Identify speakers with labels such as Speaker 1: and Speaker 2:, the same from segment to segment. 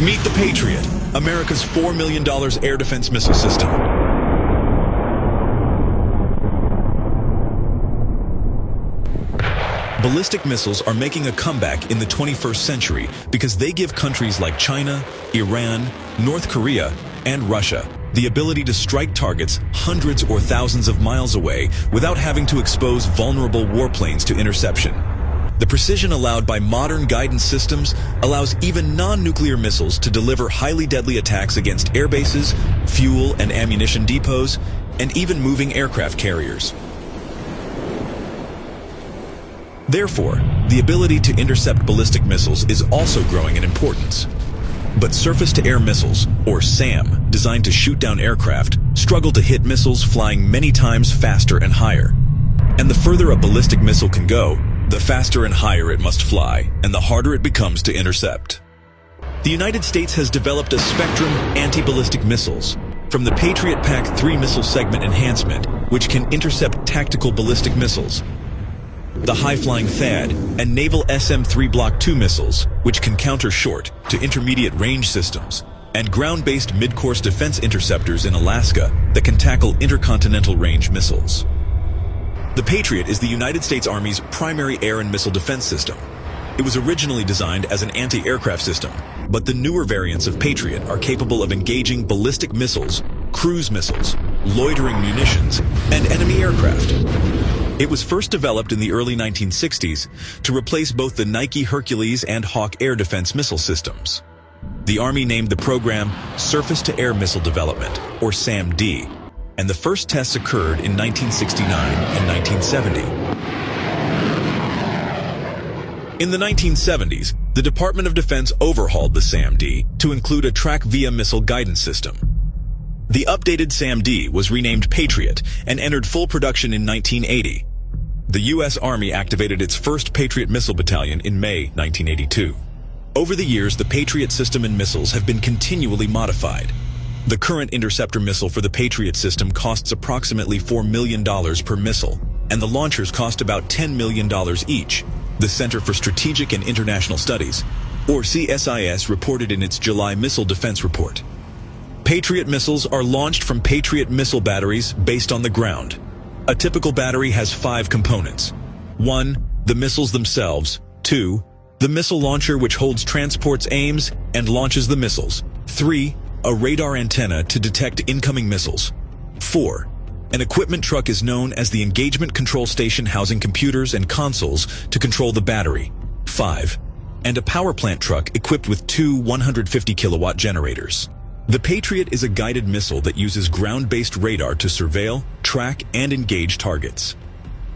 Speaker 1: Meet the Patriot, America's $4 million air defense missile system. Ballistic missiles are making a comeback in the 21st century because they give countries like China, Iran, North Korea, and Russia the ability to strike targets hundreds or thousands of miles away without having to expose vulnerable warplanes to interception. The precision allowed by modern guidance systems allows even non-nuclear missiles to deliver highly deadly attacks against air bases, fuel and ammunition depots, and even moving aircraft carriers. Therefore, the ability to intercept ballistic missiles is also growing in importance. But surface-to-air missiles, or SAM, designed to shoot down aircraft, struggle to hit missiles flying many times faster and higher. And the further a ballistic missile can go, the faster and higher it must fly, and the harder it becomes to intercept. The United States has developed a spectrum anti-ballistic missiles, from the Patriot PAC-3 missile segment enhancement, which can intercept tactical ballistic missiles, the high-flying THAAD and naval SM-3 Block II missiles, which can counter short to intermediate range systems, and ground-based mid-course defense interceptors in Alaska that can tackle intercontinental range missiles. The Patriot is the United States Army's primary air and missile defense system. It was originally designed as an anti-aircraft system, but the newer variants of Patriot are capable of engaging ballistic missiles, cruise missiles, loitering munitions, and enemy aircraft. It was first developed in the early 1960s to replace both the Nike Hercules and Hawk air defense missile systems. The Army named the program Surface-to-Air Missile Development, or SAM-D, and the first tests occurred in 1969 and 1970. In the 1970s, the Department of Defense overhauled the SAM-D to include a track-via missile guidance system. The updated SAM-D was renamed Patriot and entered full production in 1980. The U.S. Army activated its first Patriot missile battalion in May 1982. Over the years, the Patriot system and missiles have been continually modified. The current interceptor missile for the Patriot system costs approximately $4 million per missile, and the launchers cost about $10 million each, the Center for Strategic and International Studies, or CSIS, reported in its July Missile Defense Report. Patriot missiles are launched from Patriot missile batteries based on the ground. A typical battery has 5 components. 1. The missiles themselves. 2. The missile launcher, which holds transport's aims and launches the missiles. 3. A radar antenna to detect incoming missiles. 4. An equipment truck is known as the engagement control station, housing computers and consoles to control the battery. 5. And a power plant truck equipped with 2 150-kilowatt generators. The Patriot is a guided missile that uses ground-based radar to surveil, track, and engage targets.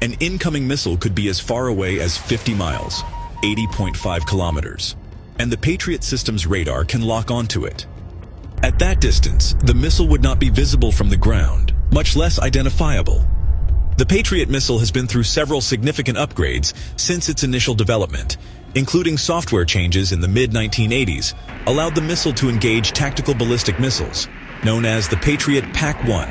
Speaker 1: An incoming missile could be as far away as 50 miles, 80.5 kilometers, and the Patriot system's radar can lock onto it. At that distance, the missile would not be visible from the ground, much less identifiable. The Patriot missile has been through several significant upgrades since its initial development, including software changes in the mid-1980s, allowed the missile to engage tactical ballistic missiles, known as the Patriot PAC-1.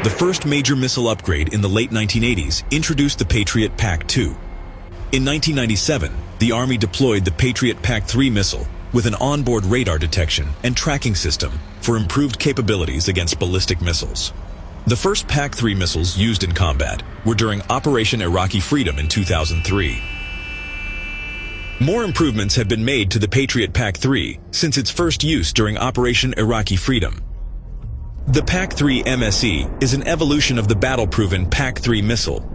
Speaker 1: The first major missile upgrade in the late 1980s introduced the Patriot PAC-2. In 1997, the Army deployed the Patriot PAC-3 missile with an onboard radar detection and tracking system for improved capabilities against ballistic missiles. The first PAC-3 missiles used in combat were during Operation Iraqi Freedom in 2003. More improvements have been made to the Patriot PAC-3 since its first use during Operation Iraqi Freedom. The PAC-3 MSE is an evolution of the battle-proven PAC-3 missile.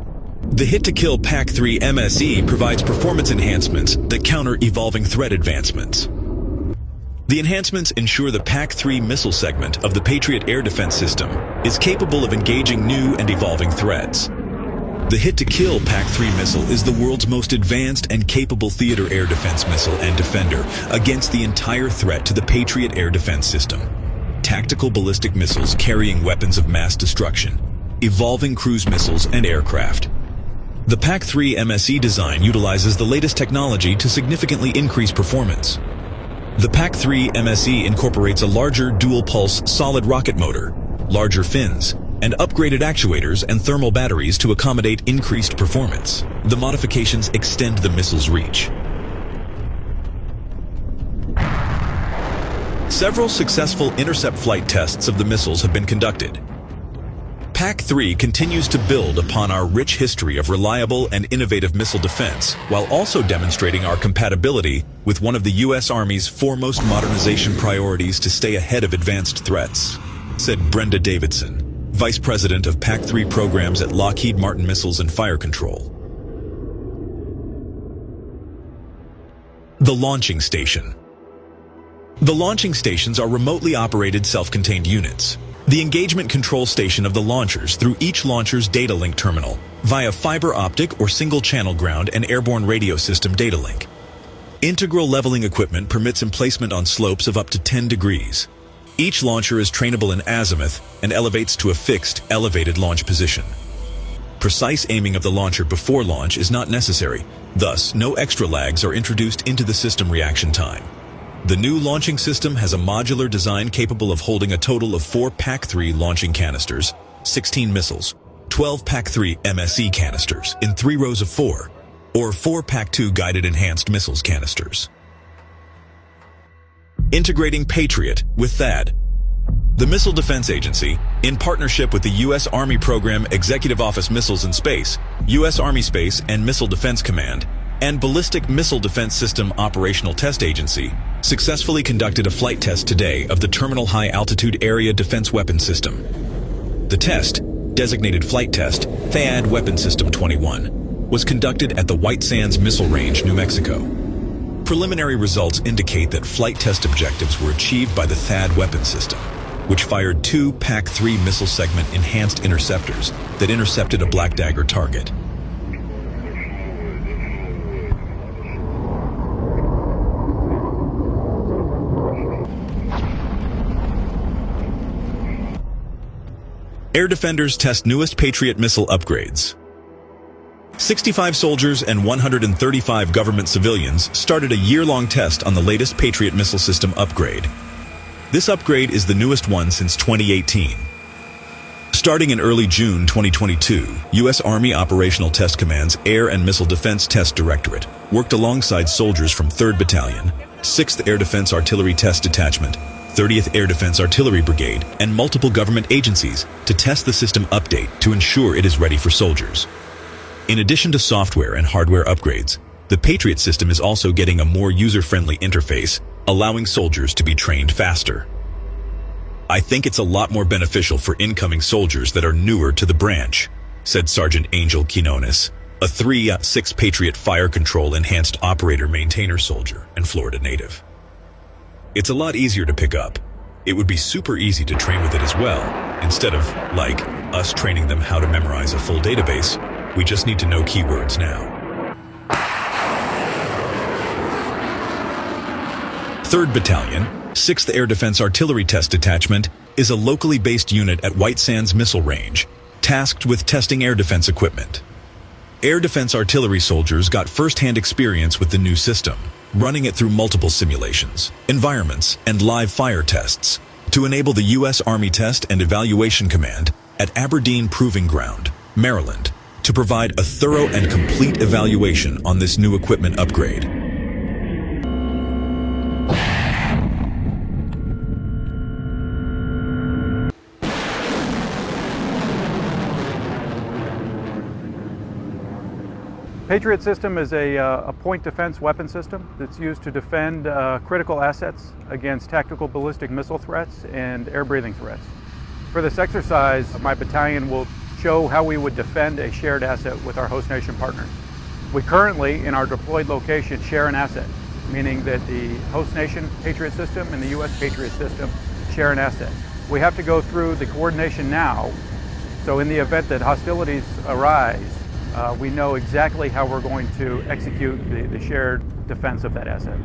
Speaker 1: The hit-to-kill PAC-3 MSE provides performance enhancements that counter evolving threat advancements. The enhancements ensure the PAC-3 missile segment of the Patriot air defense system is capable of engaging new and evolving threats. The hit-to-kill PAC-3 missile is the world's most advanced and capable theater air defense missile and defender against the entire threat to the Patriot air defense system. Tactical ballistic missiles carrying weapons of mass destruction, evolving cruise missiles and aircraft. The PAC-3 MSE design utilizes the latest technology to significantly increase performance. The PAC-3 MSE incorporates a larger dual-pulse solid rocket motor, larger fins, and upgraded actuators and thermal batteries to accommodate increased performance. The modifications extend the missile's reach. Several successful intercept flight tests of the missiles have been conducted. PAC-3 continues to build upon our rich history of reliable and innovative missile defense, while also demonstrating our compatibility with one of the U.S. Army's foremost modernization priorities to stay ahead of advanced threats, said Brenda Davidson, Vice President of PAC-3 programs at Lockheed Martin Missiles and Fire Control. The Launching Station. The launching stations are remotely operated self-contained units. The engagement control station of the launchers through each launcher's data link terminal via fiber optic or single-channel ground and airborne radio system data link. Integral leveling equipment permits emplacement on slopes of up to 10 degrees. Each launcher is trainable in azimuth and elevates to a fixed, elevated launch position. Precise aiming of the launcher before launch is not necessary, thus no extra lags are introduced into the system reaction time. The new launching system has a modular design capable of holding a total of 4 PAC-3 launching canisters, 16 missiles, 12 PAC-3 MSE canisters in 3 rows of 4, or 4 PAC-2 guided enhanced missiles canisters. Integrating Patriot with THAAD. The Missile Defense Agency, in partnership with the U.S. Army Program Executive Office Missiles and Space, U.S. Army Space and Missile Defense Command, and Ballistic Missile Defense System Operational Test Agency, successfully conducted a flight test today of the Terminal High Altitude Area Defense Weapon System. The test, designated Flight Test, THAAD Weapon System 21, was conducted at the White Sands Missile Range, New Mexico. Preliminary results indicate that flight test objectives were achieved by the THAAD weapon system, which fired 2 PAC-3 missile segment enhanced interceptors that intercepted a Black Dagger target. Air defenders test newest Patriot missile upgrades. 65 soldiers and 135 government civilians started a year-long test on the latest Patriot missile system upgrade. This upgrade is the newest one since 2018. Starting in early June 2022, U.S. Army Operational Test Command's Air and Missile Defense Test Directorate worked alongside soldiers from 3rd Battalion, 6th Air Defense Artillery Test Detachment, 30th Air Defense Artillery Brigade, and multiple government agencies to test the system update to ensure it is ready for soldiers. In addition to software and hardware upgrades, the Patriot system is also getting a more user-friendly interface, allowing soldiers to be trained faster. I think it's a lot more beneficial for incoming soldiers that are newer to the branch, said Sergeant Angel Quinones, a 3-6 Patriot Fire Control Enhanced Operator Maintainer soldier and Florida native. It's a lot easier to pick up. It would be super easy to train with it as well. Instead of, like, us training them how to memorize a full database, we just need to know keywords now. 3rd Battalion, 6th Air Defense Artillery Test Detachment, is a locally based unit at White Sands Missile Range, tasked with testing air defense equipment. Air defense artillery soldiers got first-hand experience with the new system, running it through multiple simulations, environments, and live fire tests to enable the U.S. Army Test and Evaluation Command at Aberdeen Proving Ground, Maryland, to provide a thorough and complete evaluation on this new equipment upgrade.
Speaker 2: Patriot system is a point defense weapon system that's used to defend critical assets against tactical ballistic missile threats and air-breathing threats. For this exercise, my battalion will show how we would defend a shared asset with our host nation partners. We currently, in our deployed location, share an asset, meaning that the host nation Patriot system and the U.S. Patriot system share an asset. We have to go through the coordination now, so in the event that hostilities arise, we know exactly how we're going to execute the shared defense of that asset.